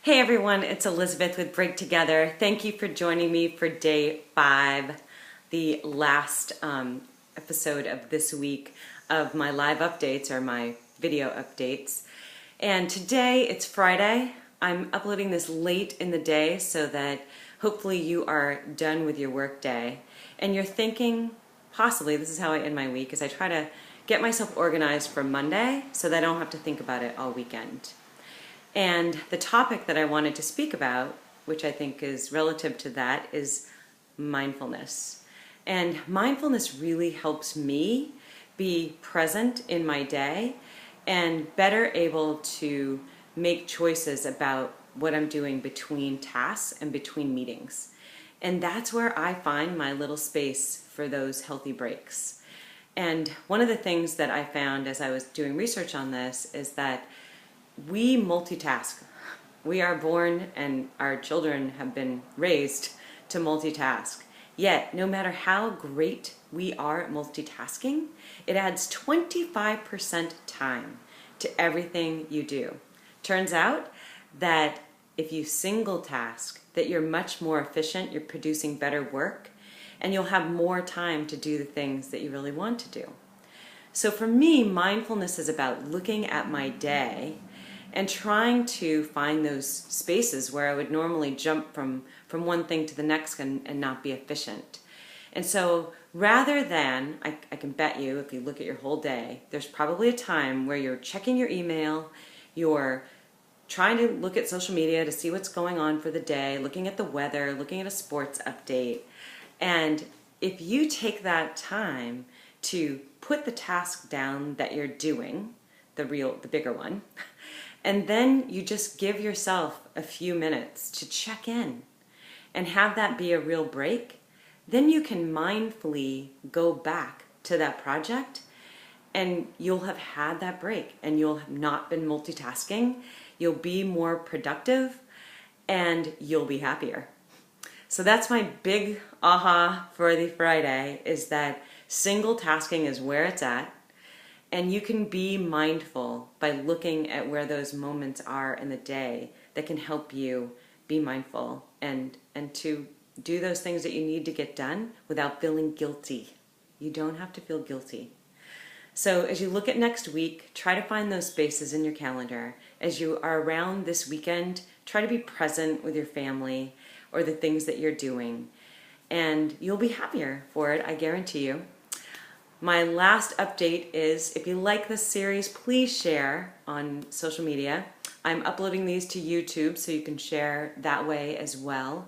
Hey everyone, it's Elizabeth with Break Together. Thank you for joining me for day 5, the last episode of this week of my live updates or my video updates. And today it's Friday. I'm uploading this late in the day so that hopefully you are done with your work day and you're thinking, possibly this is how I end my week, is I try to get myself organized for Monday so that I don't have to think about it all weekend. And the topic that I wanted to speak about, which I think is relative to that, is mindfulness. And mindfulness really helps me be present in my day and better able to make choices about what I'm doing between tasks and between meetings. And that's where I find my little space for those healthy breaks. And one of the things that I found as I was doing research on this is that we multitask. We are born and our children have been raised to multitask. Yet, no matter how great we are at multitasking, it adds 25% time to everything you do. Turns out that if you single task, that you're much more efficient, you're producing better work, and you'll have more time to do the things that you really want to do. So for me, mindfulness is about looking at my day and trying to find those spaces where I would normally jump from one thing to the next and not be efficient. And so rather than, I can bet you, if you look at your whole day, there's probably a time where you're checking your email, you're trying to look at social media to see what's going on for the day, looking at the weather, looking at a sports update. And if you take that time to put the task down that you're doing, the bigger one, and then you just give yourself a few minutes to check in and have that be a real break, then you can mindfully go back to that project and you'll have had that break and you'll have not been multitasking. You'll be more productive and you'll be happier. So that's my big aha for the Friday, is that single tasking is where it's at. And you can be mindful by looking at where those moments are in the day that can help you be mindful and to do those things that you need to get done without feeling guilty. You don't have to feel guilty. So as you look at next week, try to find those spaces in your calendar. As you are around this weekend, try to be present with your family or the things that you're doing. And you'll be happier for it, I guarantee you. My last update is, if you like this series, please share on social media. I'm uploading these to YouTube so you can share that way as well.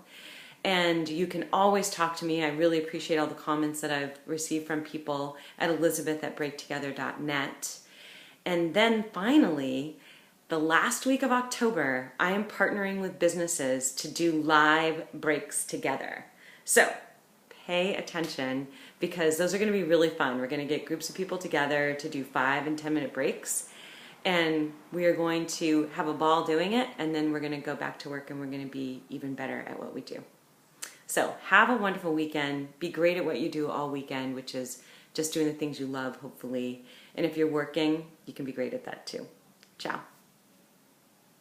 And you can always talk to me. I really appreciate all the comments that I've received from people at elizabeth@breaktogether.net. And then finally, the last week of October, I am partnering with businesses to do live breaks together. So pay attention, because those are going to be really fun. We're going to get groups of people together to do 5 and 10-minute breaks, and we are going to have a ball doing it, and then we're going to go back to work and we're going to be even better at what we do. So have a wonderful weekend. Be great at what you do all weekend, which is just doing the things you love, hopefully. And if you're working, you can be great at that too. Ciao.